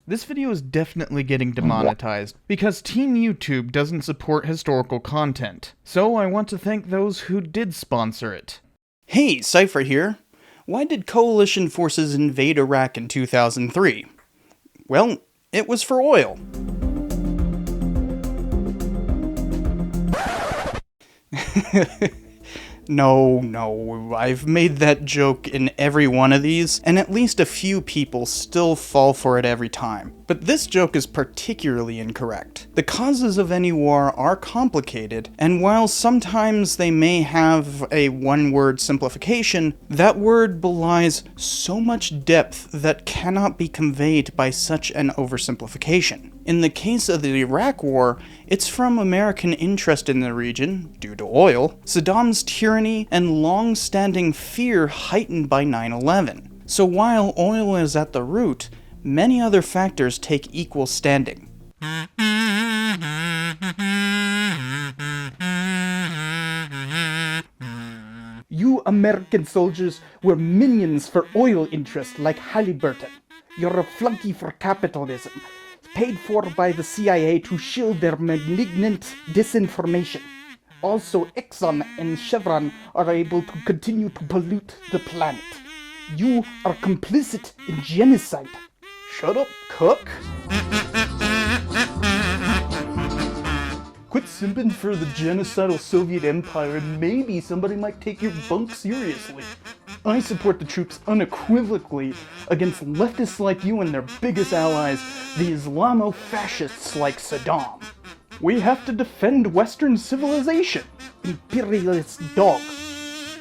This video is definitely getting demonetized because Team YouTube doesn't support historical content, so I want to thank those who did sponsor it. Hey, Cypher here. Why did coalition forces invade Iraq in 2003? Well, it was for oil. No, I've made that joke in every one of these, and at least a few people still fall for it every time. But this joke is particularly incorrect. The causes of any war are complicated, and while sometimes they may have a one-word simplification, that word belies so much depth that cannot be conveyed by such an oversimplification. In the case of the Iraq War, it's from American interest in the region, due to oil, Saddam's tyranny, and long-standing fear heightened by 9/11. So while oil is at the root, many other factors take equal standing. You American soldiers were minions for oil interests like Halliburton. You're a flunky for capitalism, paid for by the CIA to shield their malignant disinformation. Also, Exxon and Chevron are able to continue to pollute the planet. You are complicit in genocide. Shut up, Cook. Quit simping for the genocidal Soviet Empire and maybe somebody might take your bunk seriously. I support the troops unequivocally against leftists like you and their biggest allies, the Islamo-fascists like Saddam. We have to defend Western civilization. Imperialist dog.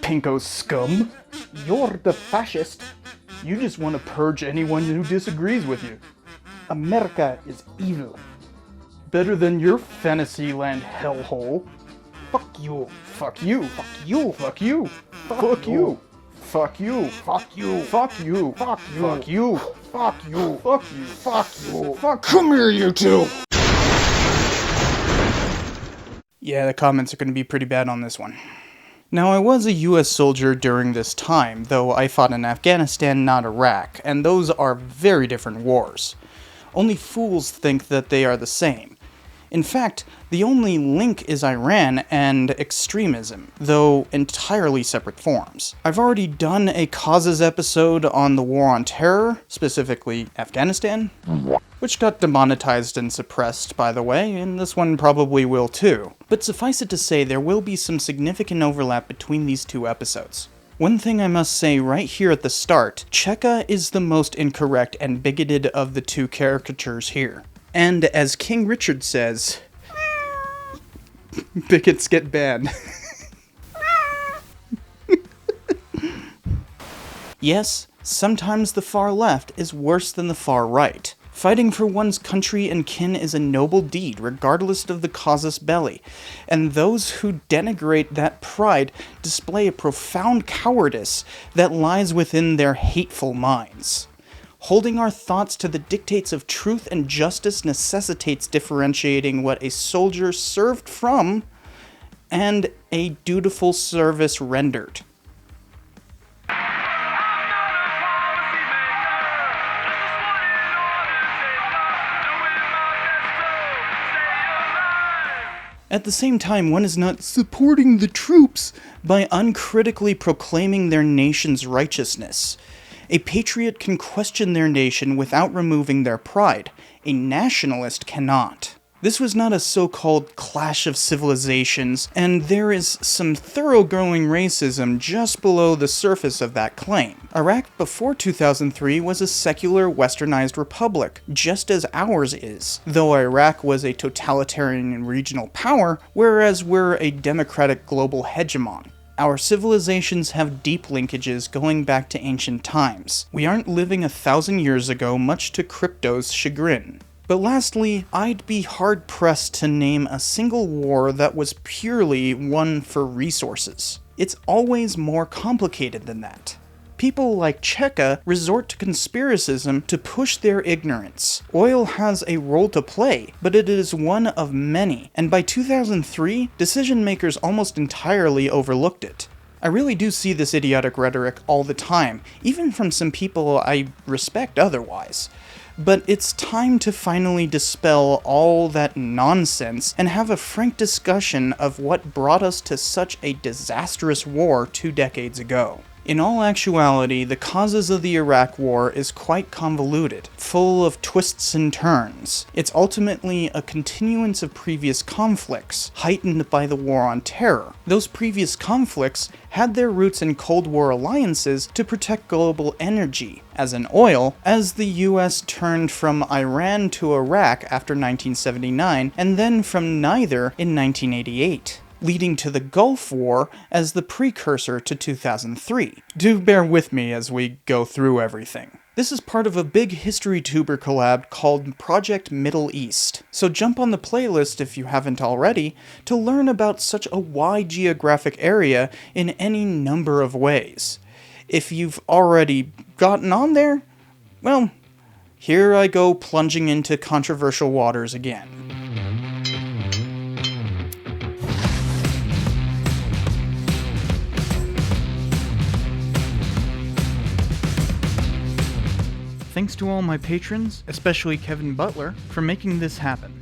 Pinko scum. You're the fascist. You just want to purge anyone who disagrees with you. America is evil. Better than your Fantasyland hellhole. Fuck you. Fuck you. Fuck you. Fuck you. Fuck you. Fuck you. Fuck you. Fuck you. Fuck you. Fuck you. Fuck you. Fuck you. Fuck you. Fuck. Come here, you two. Yeah, the comments are going to be pretty bad on this one. Now, I was a US soldier during this time, though I fought in Afghanistan, not Iraq, and those are very different wars. Only fools think that they are the same. In fact, the only link is Iran and extremism, though entirely separate forms. I've already done a causes episode on the War on Terror, specifically Afghanistan, which got demonetized and suppressed, by the way, and this one probably will too. But suffice it to say, there will be some significant overlap between these two episodes. One thing I must say right here at the start, Cheka is the most incorrect and bigoted of the two caricatures here. And as King Richard says, bigots get banned. Yes, sometimes the far left is worse than the far right. Fighting for one's country and kin is a noble deed, regardless of the casus belli, and those who denigrate that pride display a profound cowardice that lies within their hateful minds. Holding our thoughts to the dictates of truth and justice necessitates differentiating what a soldier served from and a dutiful service rendered. At the same time, one is not supporting the troops by uncritically proclaiming their nation's righteousness. A patriot can question their nation without removing their pride. A nationalist cannot. This was not a so-called clash of civilizations, and there is some thoroughgoing racism just below the surface of that claim. Iraq before 2003 was a secular westernized republic, just as ours is, though Iraq was a totalitarian and regional power, whereas we're a democratic global hegemon. Our civilizations have deep linkages going back to ancient times. We aren't living 1,000 years ago, much to crypto's chagrin. But lastly, I'd be hard-pressed to name a single war that was purely one for resources. It's always more complicated than that. People like Cheka resort to conspiracism to push their ignorance. Oil has a role to play, but it is one of many, and by 2003, decision makers almost entirely overlooked it. I really do see this idiotic rhetoric all the time, even from some people I respect otherwise. But it's time to finally dispel all that nonsense and have a frank discussion of what brought us to such a disastrous war 2 decades ago. In all actuality, the causes of the Iraq War is quite convoluted, full of twists and turns. It's ultimately a continuance of previous conflicts, heightened by the War on Terror. Those previous conflicts had their roots in Cold War alliances to protect global energy, as in oil, as the US turned from Iran to Iraq after 1979, and then from neither in 1988. Leading to the Gulf War as the precursor to 2003. Do bear with me as we go through everything. This is part of a big HistoryTuber collab called Project Middle East, so jump on the playlist if you haven't already to learn about such a wide geographic area in any number of ways. If you've already gotten on there, well, here I go plunging into controversial waters again. Thanks to all my patrons, especially Kevin Butler, for making this happen.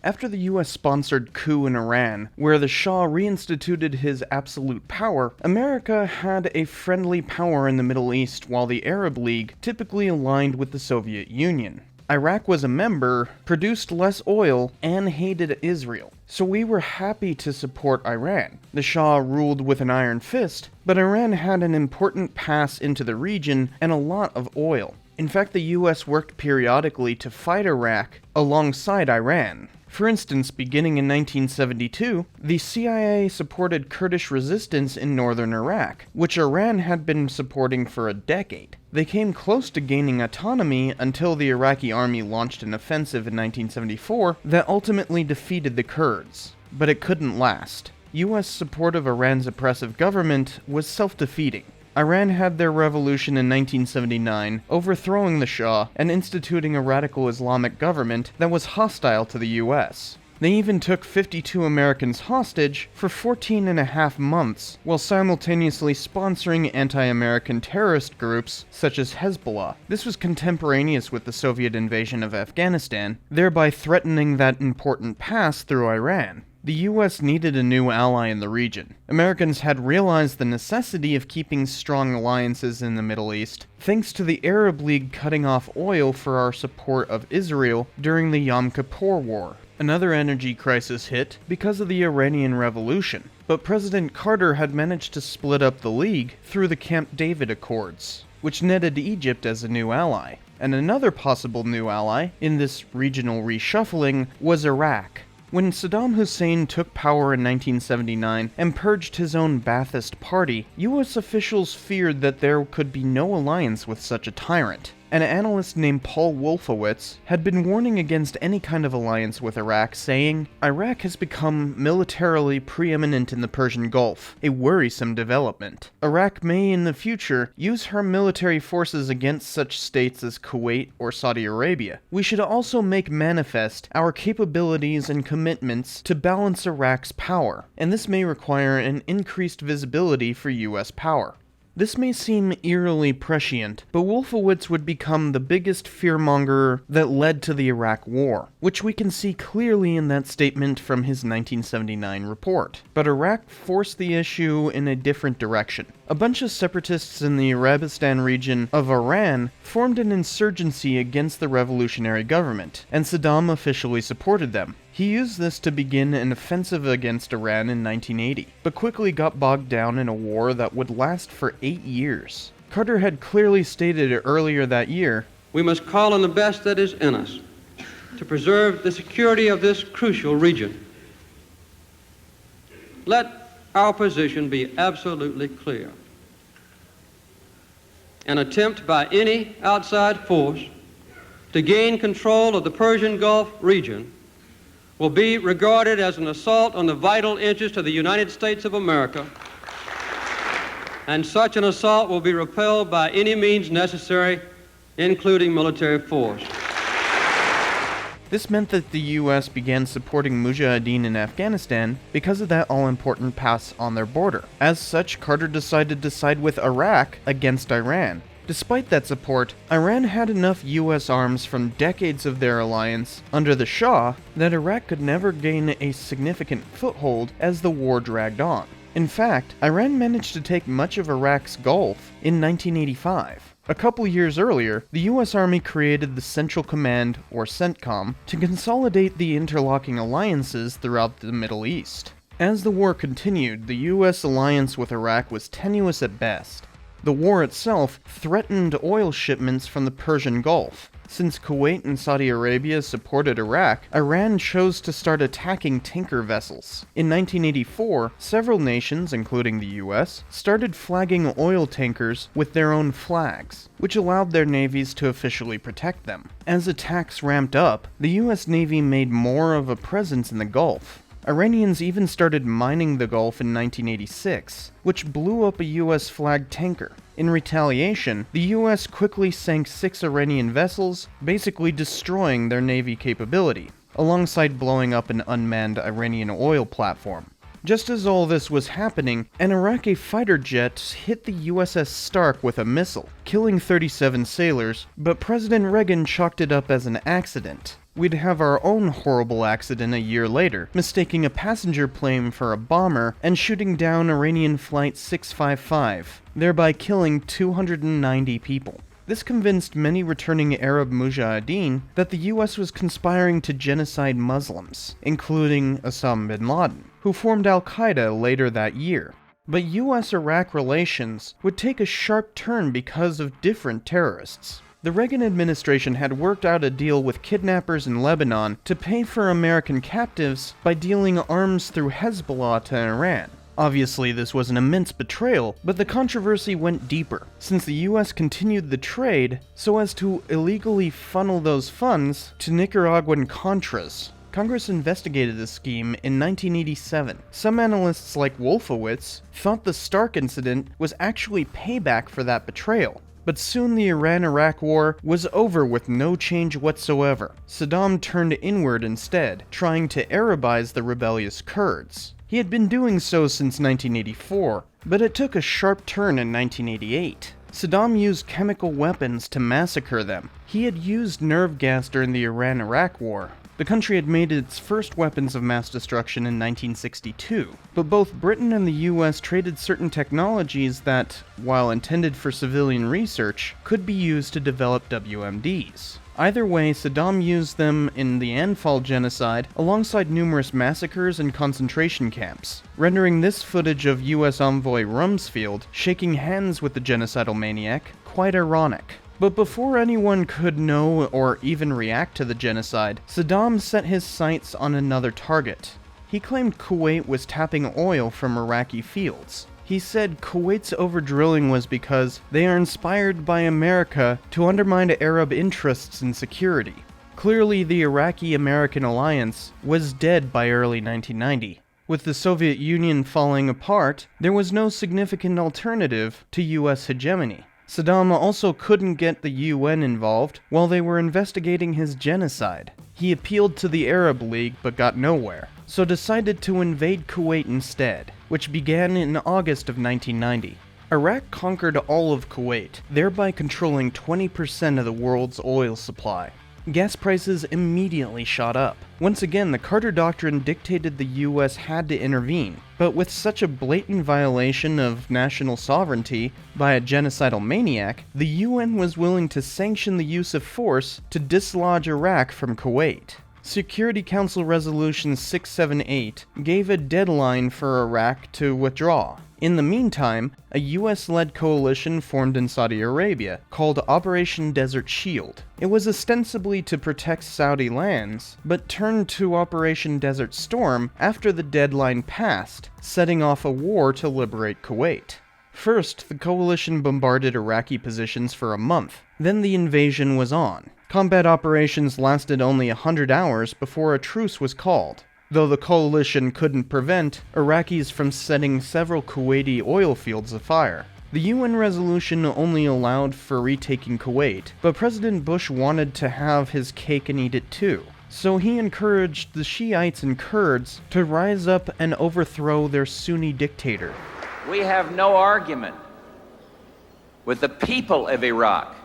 After the US-sponsored coup in Iran, where the Shah reinstituted his absolute power, America had a friendly power in the Middle East while the Arab League typically aligned with the Soviet Union. Iraq was a member, produced less oil, and hated Israel. So we were happy to support Iran. The Shah ruled with an iron fist, but Iran had an important pass into the region and a lot of oil. In fact, the US worked periodically to fight Iraq alongside Iran. For instance, beginning in 1972, the CIA supported Kurdish resistance in northern Iraq, which Iran had been supporting for a decade. They came close to gaining autonomy until the Iraqi army launched an offensive in 1974 that ultimately defeated the Kurds. But it couldn't last. US support of Iran's oppressive government was self-defeating. Iran had their revolution in 1979, overthrowing the Shah and instituting a radical Islamic government that was hostile to the US. They even took 52 Americans hostage for 14.5 months, while simultaneously sponsoring anti-American terrorist groups such as Hezbollah. This was contemporaneous with the Soviet invasion of Afghanistan, thereby threatening that important pass through Iran. The US needed a new ally in the region. Americans had realized the necessity of keeping strong alliances in the Middle East, thanks to the Arab League cutting off oil for our support of Israel during the Yom Kippur War. Another energy crisis hit because of the Iranian Revolution, but President Carter had managed to split up the League through the Camp David Accords, which netted Egypt as a new ally. And another possible new ally in this regional reshuffling was Iraq. When Saddam Hussein took power in 1979 and purged his own Ba'athist party, US officials feared that there could be no alliance with such a tyrant. An analyst named Paul Wolfowitz had been warning against any kind of alliance with Iraq, saying, "Iraq has become militarily preeminent in the Persian Gulf, a worrisome development. Iraq may in the future use her military forces against such states as Kuwait or Saudi Arabia. We should also make manifest our capabilities and commitments to balance Iraq's power, and this may require an increased visibility for US power." This may seem eerily prescient, but Wolfowitz would become the biggest fearmonger that led to the Iraq War, which we can see clearly in that statement from his 1979 report. But Iraq forced the issue in a different direction. A bunch of separatists in the Arabistan region of Iran formed an insurgency against the revolutionary government, and Saddam officially supported them. He used this to begin an offensive against Iran in 1980, but quickly got bogged down in a war that would last for 8 years. Carter had clearly stated earlier that year, "We must call on the best that is in us to preserve the security of this crucial region. Let our position be absolutely clear. An attempt by any outside force to gain control of the Persian Gulf region will be regarded as an assault on the vital interests of the United States of America, and such an assault will be repelled by any means necessary, including military force." This meant that the US began supporting Mujahideen in Afghanistan because of that all-important pass on their border. As such, Carter decided to side with Iraq against Iran. Despite that support, Iran had enough US arms from decades of their alliance under the Shah that Iraq could never gain a significant foothold as the war dragged on. In fact, Iran managed to take much of Iraq's Gulf in 1985. A couple years earlier, the US Army created the Central Command, or CENTCOM, to consolidate the interlocking alliances throughout the Middle East. As the war continued, the US alliance with Iraq was tenuous at best. The war itself threatened oil shipments from the Persian Gulf. Since Kuwait and Saudi Arabia supported Iraq, Iran chose to start attacking tanker vessels. In 1984, several nations, including the US, started flagging oil tankers with their own flags, which allowed their navies to officially protect them. As attacks ramped up, the US Navy made more of a presence in the Gulf. Iranians even started mining the Gulf in 1986, which blew up a US-flagged tanker. In retaliation, the US quickly sank 6 Iranian vessels, basically destroying their navy capability, alongside blowing up an unmanned Iranian oil platform. Just as all this was happening, an Iraqi fighter jet hit the USS Stark with a missile, killing 37 sailors, but President Reagan chalked it up as an accident. We'd have our own horrible accident a year later, mistaking a passenger plane for a bomber and shooting down Iranian Flight 655, thereby killing 290 people. This convinced many returning Arab mujahideen that the US was conspiring to genocide Muslims, including Osama bin Laden, who formed al-Qaeda later that year. But US-Iraq relations would take a sharp turn because of different terrorists. The Reagan administration had worked out a deal with kidnappers in Lebanon to pay for American captives by dealing arms through Hezbollah to Iran. Obviously, this was an immense betrayal, but the controversy went deeper, since the US continued the trade so as to illegally funnel those funds to Nicaraguan Contras. Congress investigated the scheme in 1987. Some analysts like Wolfowitz thought the Stark incident was actually payback for that betrayal. But soon the Iran-Iraq war was over with no change whatsoever. Saddam turned inward instead, trying to Arabize the rebellious Kurds. He had been doing so since 1984, but it took a sharp turn in 1988. Saddam used chemical weapons to massacre them. He had used nerve gas during the Iran-Iraq war. The country had made its first weapons of mass destruction in 1962, but both Britain and the US traded certain technologies that, while intended for civilian research, could be used to develop WMDs. Either way, Saddam used them in the Anfal genocide alongside numerous massacres and concentration camps, rendering this footage of US envoy Rumsfeld shaking hands with the genocidal maniac quite ironic. But before anyone could know or even react to the genocide, Saddam set his sights on another target. He claimed Kuwait was tapping oil from Iraqi fields. He said Kuwait's overdrilling was because they are inspired by America to undermine Arab interests in security. Clearly, the Iraqi-American alliance was dead by early 1990. With the Soviet Union falling apart, there was no significant alternative to US hegemony. Saddam also couldn't get the UN involved while they were investigating his genocide. He appealed to the Arab League but got nowhere, so decided to invade Kuwait instead, which began in August of 1990. Iraq conquered all of Kuwait, thereby controlling 20% of the world's oil supply. Gas prices immediately shot up. Once again, the Carter Doctrine dictated the US had to intervene, but with such a blatant violation of national sovereignty by a genocidal maniac, the UN was willing to sanction the use of force to dislodge Iraq from Kuwait. Security Council Resolution 678 gave a deadline for Iraq to withdraw. In the meantime, a US-led coalition formed in Saudi Arabia called Operation Desert Shield. It was ostensibly to protect Saudi lands, but turned to Operation Desert Storm after the deadline passed, setting off a war to liberate Kuwait. First, the coalition bombarded Iraqi positions for a month. Then the invasion was on. Combat operations lasted only 100 hours before a truce was called. Though the coalition couldn't prevent Iraqis from setting several Kuwaiti oil fields afire. The UN resolution only allowed for retaking Kuwait, but President Bush wanted to have his cake and eat it too. So he encouraged the Shiites and Kurds to rise up and overthrow their Sunni dictator. We have no argument with the people of Iraq.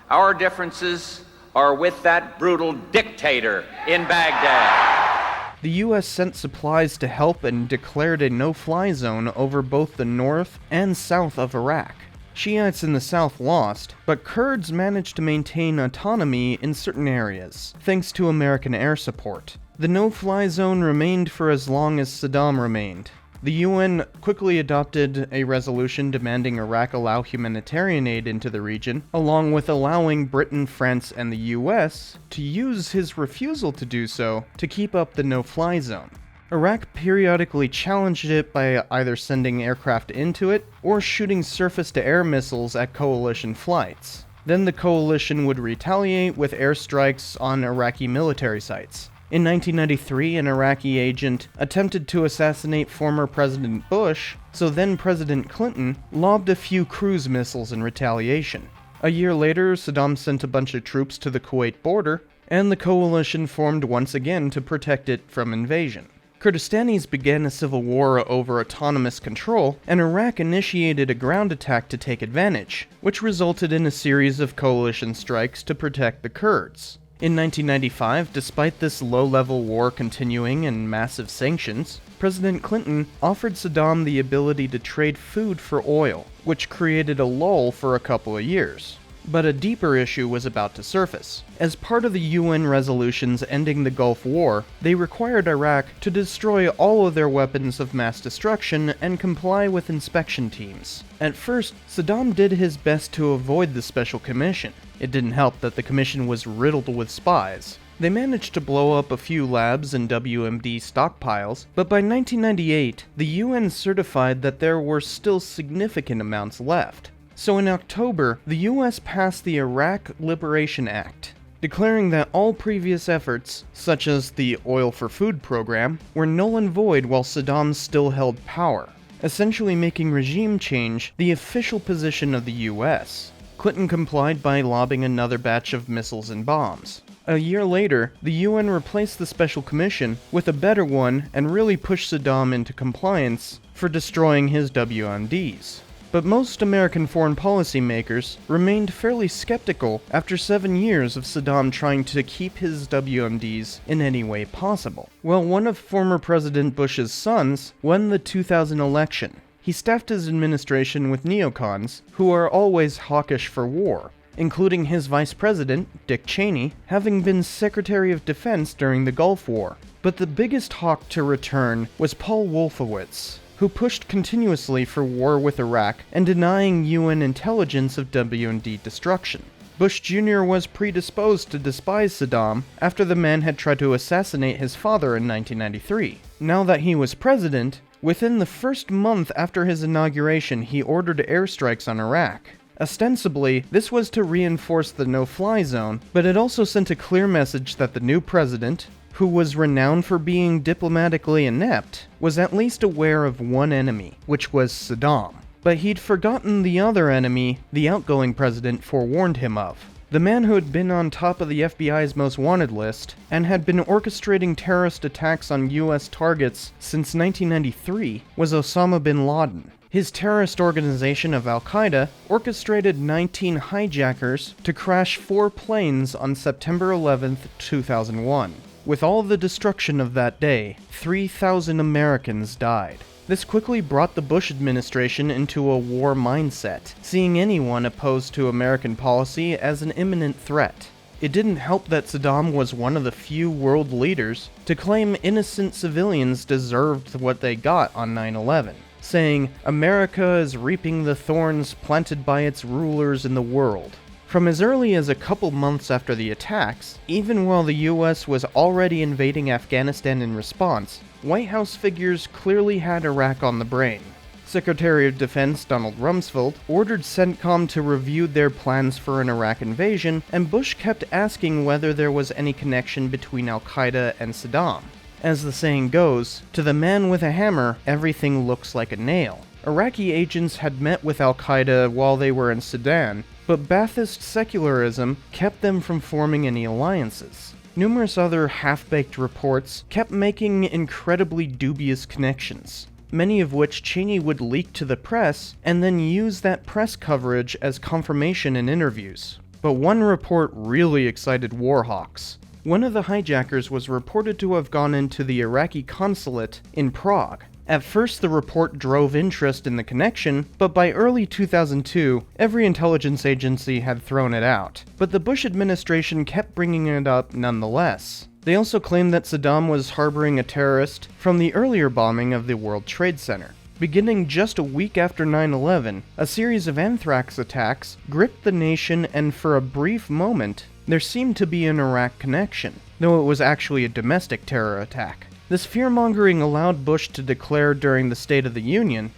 Our differences are with that brutal dictator in Baghdad. The US sent supplies to help and declared a no-fly zone over both the north and south of Iraq. Shiites in the south lost, but Kurds managed to maintain autonomy in certain areas, thanks to American air support. The no-fly zone remained for as long as Saddam remained. The UN quickly adopted a resolution demanding Iraq allow humanitarian aid into the region, along with allowing Britain, France, and the US to use his refusal to do so to keep up the no-fly zone. Iraq periodically challenged it by either sending aircraft into it or shooting surface-to-air missiles at coalition flights. Then the coalition would retaliate with airstrikes on Iraqi military sites. In 1993, an Iraqi agent attempted to assassinate former President Bush, so then President Clinton lobbed a few cruise missiles in retaliation. A year later, Saddam sent a bunch of troops to the Kuwait border, and the coalition formed once again to protect it from invasion. Kurdistanis began a civil war over autonomous control, and Iraq initiated a ground attack to take advantage, which resulted in a series of coalition strikes to protect the Kurds. In 1995, despite this low-level war continuing and massive sanctions, President Clinton offered Saddam the ability to trade food for oil, which created a lull for a couple of years. But a deeper issue was about to surface. As part of the UN resolutions ending the Gulf War, they required Iraq to destroy all of their weapons of mass destruction and comply with inspection teams. At first, Saddam did his best to avoid the Special Commission. It didn't help that the commission was riddled with spies. They managed to blow up a few labs and WMD stockpiles, but by 1998, the UN certified that there were still significant amounts left. So in October, the US passed the Iraq Liberation Act, declaring that all previous efforts, such as the Oil for Food program, were null and void while Saddam still held power, essentially making regime change the official position of the US. Clinton complied by lobbing another batch of missiles and bombs. A year later, the UN replaced the Special Commission with a better one and really pushed Saddam into compliance for destroying his WMDs. But most American foreign policy makers remained fairly skeptical after 7 years of Saddam trying to keep his WMDs in any way possible. Well, one of former President Bush's sons won the 2000 election. He staffed his administration with neocons, who are always hawkish for war, including his vice president, Dick Cheney, having been Secretary of Defense during the Gulf War. But the biggest hawk to return was Paul Wolfowitz, who pushed continuously for war with Iraq and denying UN intelligence of WMD destruction. Bush Jr. was predisposed to despise Saddam after the man had tried to assassinate his father in 1993. Now that he was president, within the first month after his inauguration, he ordered airstrikes on Iraq. Ostensibly, this was to reinforce the no-fly zone, but it also sent a clear message that the new president, who was renowned for being diplomatically inept, was at least aware of one enemy, which was Saddam. But he'd forgotten the other enemy the outgoing president forewarned him of. The man who had been on top of the FBI's most wanted list, and had been orchestrating terrorist attacks on US targets since 1993, was Osama bin Laden. His terrorist organization of Al-Qaeda orchestrated 19 hijackers to crash 4 planes on September 11, 2001. With all the destruction of that day, 3,000 Americans died. This quickly brought the Bush administration into a war mindset, seeing anyone opposed to American policy as an imminent threat. It didn't help that Saddam was one of the few world leaders to claim innocent civilians deserved what they got on 9/11, saying, "America is reaping the thorns planted by its rulers in the world." From as early as a couple months after the attacks, even while the US was already invading Afghanistan in response, White House figures clearly had Iraq on the brain. Secretary of Defense Donald Rumsfeld ordered CENTCOM to review their plans for an Iraq invasion, and Bush kept asking whether there was any connection between Al-Qaeda and Saddam. As the saying goes, to the man with a hammer, everything looks like a nail. Iraqi agents had met with Al-Qaeda while they were in Sudan, but Ba'athist secularism kept them from forming any alliances. Numerous other half-baked reports kept making incredibly dubious connections. many of which Cheney would leak to the press and then use that press coverage as confirmation in interviews. But one report really excited war hawks. One of the hijackers was reported to have gone into the Iraqi consulate in Prague. At first, the report drove interest in the connection, but by early 2002, every intelligence agency had thrown it out. But the Bush administration kept bringing it up nonetheless. They also claimed that Saddam was harboring a terrorist from the earlier bombing of the World Trade Center. Beginning just a week after 9/11, a series of anthrax attacks gripped the nation, and for a brief moment, there seemed to be an Iraq connection, though it was actually a domestic terror attack. This fear-mongering allowed Bush to declare during the State of the Union,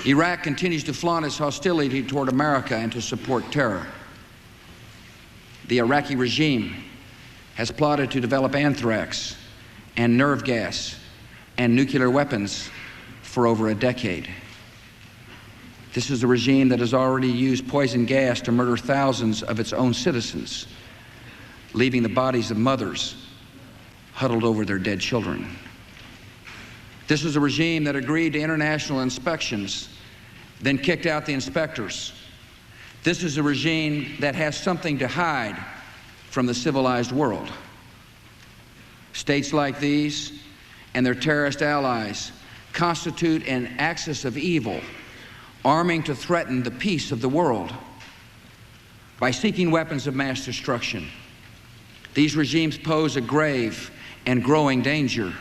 Iraq continues to flaunt its hostility toward America and to support terror. The Iraqi regime has plotted to develop anthrax and nerve gas and nuclear weapons for over a decade. This is a regime that has already used poison gas to murder thousands of its own citizens, leaving the bodies of mothers huddled over their dead children. This is a regime that agreed to international inspections, then kicked out the inspectors. This is a regime that has something to hide from the civilized world. States like these and their terrorist allies constitute an axis of evil, arming to threaten the peace of the world by seeking weapons of mass destruction. These regimes pose a grave and growing danger.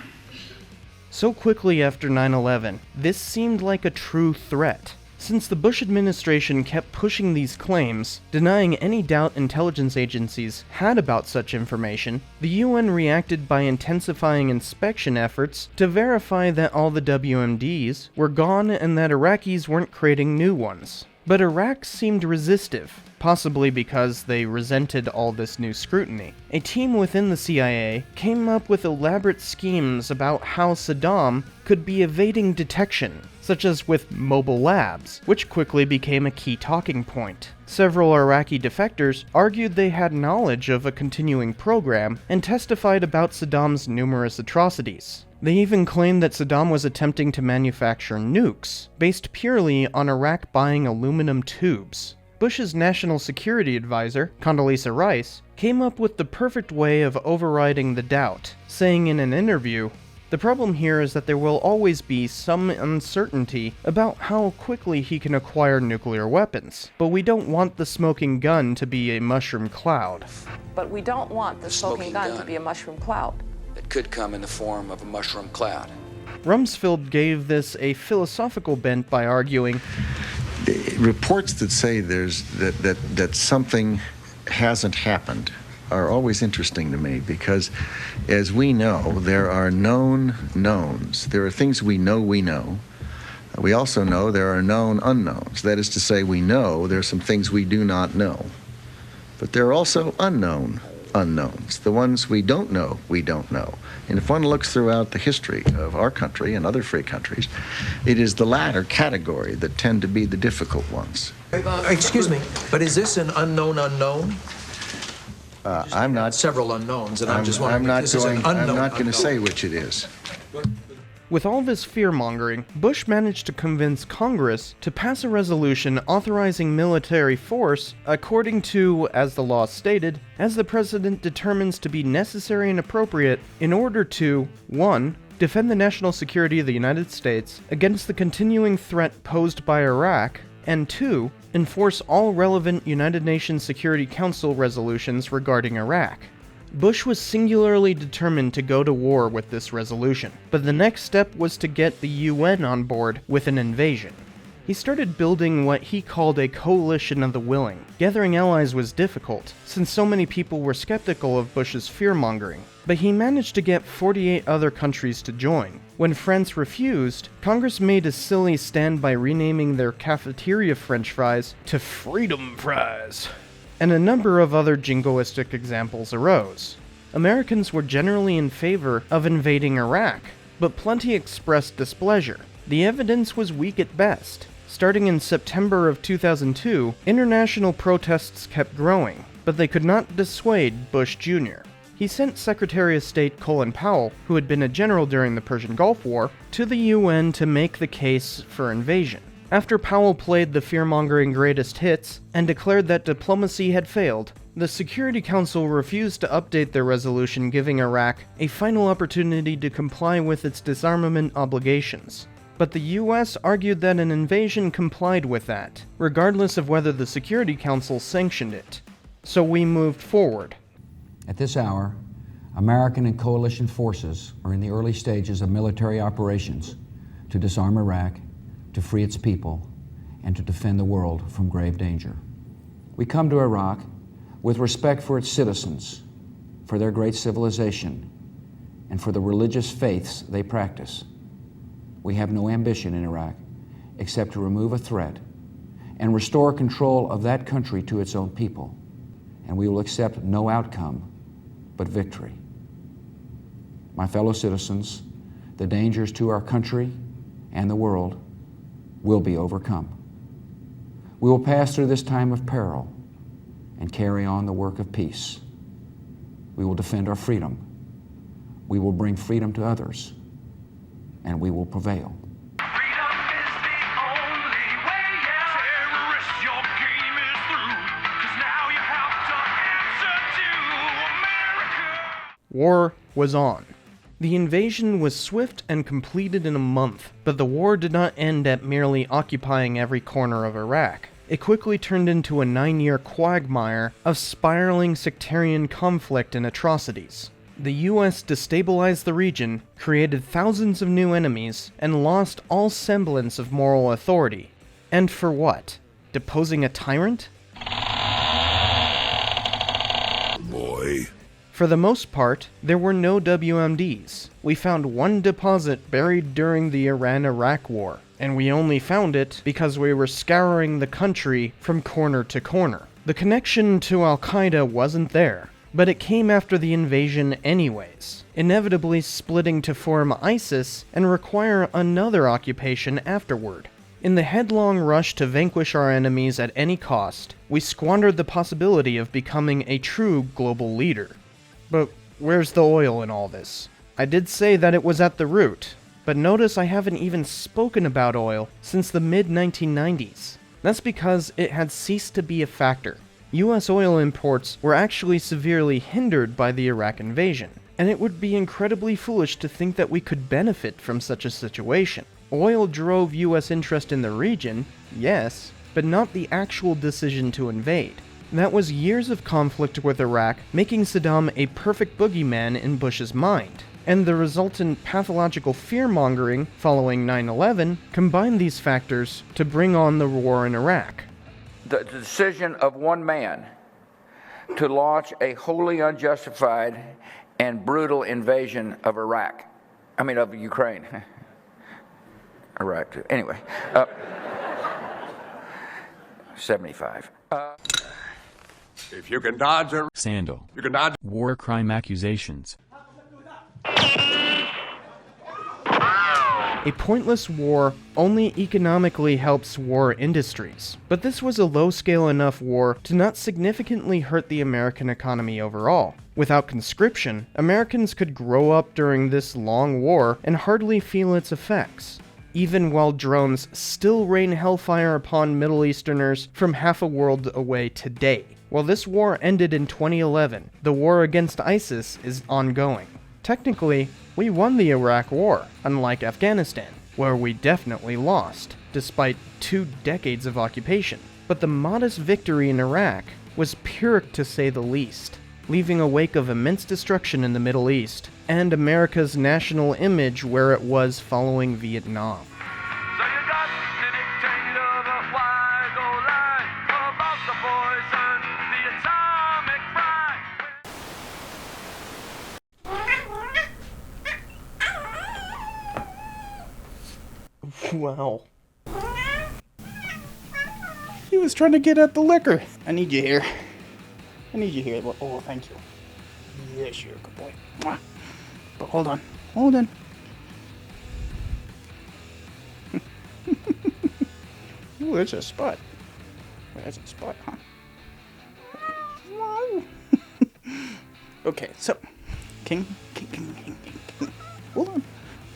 So quickly after 9/11, this seemed like a true threat. Since the Bush administration kept pushing these claims, denying any doubt intelligence agencies had about such information, the UN reacted by intensifying inspection efforts to verify that all the WMDs were gone and that Iraqis weren't creating new ones. But Iraq seemed resistive, possibly because they resented all this new scrutiny. A team within the CIA came up with elaborate schemes about how Saddam could be evading detection, such as with mobile labs, which quickly became a key talking point. Several Iraqi defectors argued they had knowledge of a continuing program and testified about Saddam's numerous atrocities. They even claimed that Saddam was attempting to manufacture nukes, based purely on Iraq buying aluminum tubes. Bush's national security advisor, Condoleezza Rice, came up with the perfect way of overriding the doubt, saying in an interview, "The problem here is that there will always be some uncertainty about how quickly he can acquire nuclear weapons, but we don't want the smoking gun to be a mushroom cloud." But we don't want the smoking gun to be a mushroom cloud. It could come in the form of a mushroom cloud. Rumsfeld gave this a philosophical bent by arguing, reports that say that something hasn't happened are always interesting to me, because as we know, there are known knowns. There are things we know. We also know there are known unknowns. That is to say, we know there are some things we do not know. But there are also unknown unknowns. The ones we don't know, we don't know. And if one looks throughout the history of our country and other free countries, it is the latter category that tend to be the difficult ones. Excuse me, but is this an unknown unknown? I'm not. Several unknowns, and I'm just wondering. I'm not going to say which it is. With all this fear-mongering, Bush managed to convince Congress to pass a resolution authorizing military force according to, as the law stated, as the president determines to be necessary and appropriate in order to 1. Defend the national security of the United States against the continuing threat posed by Iraq, and 2. Enforce all relevant United Nations Security Council resolutions regarding Iraq. Bush was singularly determined to go to war with this resolution, but the next step was to get the UN on board with an invasion. He started building what he called a coalition of the willing. Gathering allies was difficult, since so many people were skeptical of Bush's fear-mongering, but he managed to get 48 other countries to join. When France refused, Congress made a silly stand by renaming their cafeteria french fries to Freedom Fries, and a number of other jingoistic examples arose. Americans were generally in favor of invading Iraq, but plenty expressed displeasure. The evidence was weak at best. Starting in September of 2002, international protests kept growing, but they could not dissuade Bush Jr. He sent Secretary of State Colin Powell, who had been a general during the Persian Gulf War, to the UN to make the case for invasion. After Powell played the fear-mongering greatest hits and declared that diplomacy had failed, the Security Council refused to update their resolution, giving Iraq a final opportunity to comply with its disarmament obligations. But the US argued that an invasion complied with that, regardless of whether the Security Council sanctioned it. So we moved forward. At this hour, American and coalition forces are in the early stages of military operations to disarm Iraq, to free its people, and to defend the world from grave danger. We come to Iraq with respect for its citizens, for their great civilization, and for the religious faiths they practice. We have no ambition in Iraq except to remove a threat and restore control of that country to its own people, and we will accept no outcome but victory. My fellow citizens, the dangers to our country and the world will be overcome. We will pass through this time of peril and carry on the work of peace. We will defend our freedom. We will bring freedom to others, and we will prevail. War was on. The invasion was swift and completed in a month, but the war did not end at merely occupying every corner of Iraq. It quickly turned into a 9-year quagmire of spiraling sectarian conflict and atrocities. The US destabilized the region, created thousands of new enemies, and lost all semblance of moral authority. And for what? Deposing a tyrant? Boy. For the most part, there were no WMDs. We found one deposit buried during the Iran-Iraq War, and we only found it because we were scouring the country from corner to corner. The connection to Al-Qaeda wasn't there, but it came after the invasion anyways, inevitably splitting to form ISIS and require another occupation afterward. In the headlong rush to vanquish our enemies at any cost, we squandered the possibility of becoming a true global leader. But where's the oil in all this? I did say that it was at the root, but notice I haven't even spoken about oil since the mid-1990s. That's because it had ceased to be a factor. US oil imports were actually severely hindered by the Iraq invasion, and it would be incredibly foolish to think that we could benefit from such a situation. Oil drove US interest in the region, yes, but not the actual decision to invade. That was years of conflict with Iraq, making Saddam a perfect boogeyman in Bush's mind, and the resultant pathological fear-mongering following 9/11 combined these factors to bring on the war in Iraq. The decision of one man to launch a wholly unjustified and brutal invasion of of Ukraine. Iraq, too. Anyway, 75. If you can dodge a Sandal. You can dodge War crime accusations. A pointless war only economically helps war industries, but this was a low-scale enough war to not significantly hurt the American economy overall. Without conscription, Americans could grow up during this long war and hardly feel its effects, even while drones still rain hellfire upon Middle Easterners from half a world away today. While this war ended in 2011, the war against ISIS is ongoing. Technically, we won the Iraq War, unlike Afghanistan, where we definitely lost, despite 2 decades of occupation. But the modest victory in Iraq was Pyrrhic to say the least, leaving a wake of immense destruction in the Middle East, and America's national image where it was following Vietnam. Wow. He was trying to get at the liquor. I need you here. I need you here. Oh, thank you. Yes, you're a good boy. Mwah. But hold on. Hold on. Ooh, there's a spot. There's a spot, huh? Okay, so King. Hold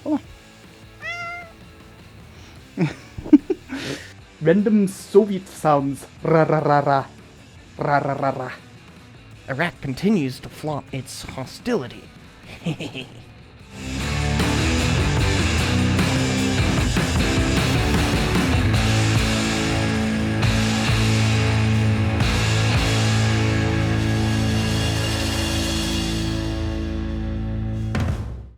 on. Random Soviet sounds. Ra ra ra ra. Ra ra ra ra. Iraq continues to flaunt its hostility.